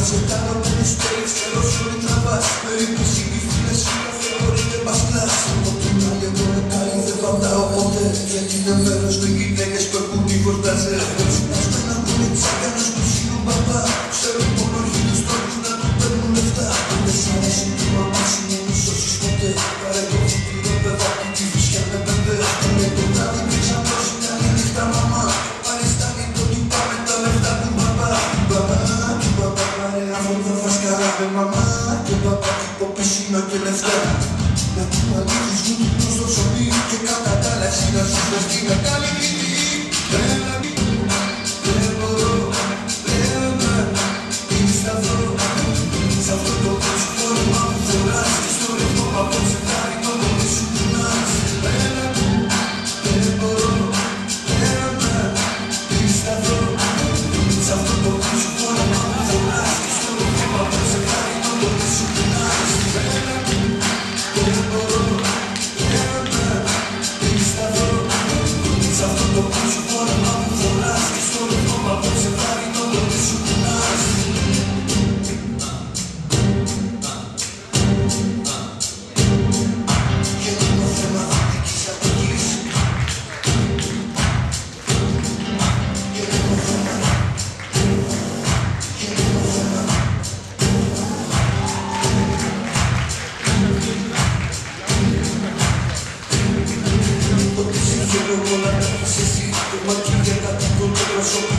σε κάνω με τους παίκτες και όσο μην τραβάς. Περίπτωση και φίλες σου κάθε ώρα είναι μπασκλάς. Ό,τι να λέγω με καλή δεν πατάω ποτέ, γιατί είναι μέρος με γυναίκες που έχουν τη φορτάζε. Ζητάς με ένα κουλιτσάκι ενός πλουσίου μπαμπά. Ξέρω μόνο χίλιους τρόπους να του παίρνουν λεφτά. Δεν σ' αρέσει τη μαμά σου, μην μη σώσεις ποτέ. Πάρε το φουτήριο παιδάκι, τη φυσιά με πέντε. Είναι το βράδυ και ξαπλώσει μια νύχτα μαμά. Παριστάνει το τι πάμε τα λεφτά του μπαμπά. Του μπαμπά παρέα μου θα φας καλά με μαμά. Και μπαμπά τύπο πισίνα και λεφτά. Με την αλήθεις μου του προς το ψωμί. Και κατά τα άλλα εσύ να ζεις μες την μεγάλη κριτή. Δεν μπορώ, δεν με σταθώ. Σ' αυτό το πρόσωπο που φοράς. Και στο ρεύμα μου απόψε χάρη το πόδι σου κουνάς. Δεν μπορώ, δεν με σταθώ. Σ' αυτό το πρόσωπο που φοράς. Και στο ρεύμα μου απόψε χάρη το πόδι σου κουνάς. Δεν μπορώ, δεν με σταθώ. Σ' αυτό το πρόσωπο που φοράς. Και στο ρεύμα μου απόψε χάρη το πόδι σου κουνάς. Ότι συγχαίρω όλα να πεις εσύ. Το μάκι για κάτι κοντρό πρόσωπο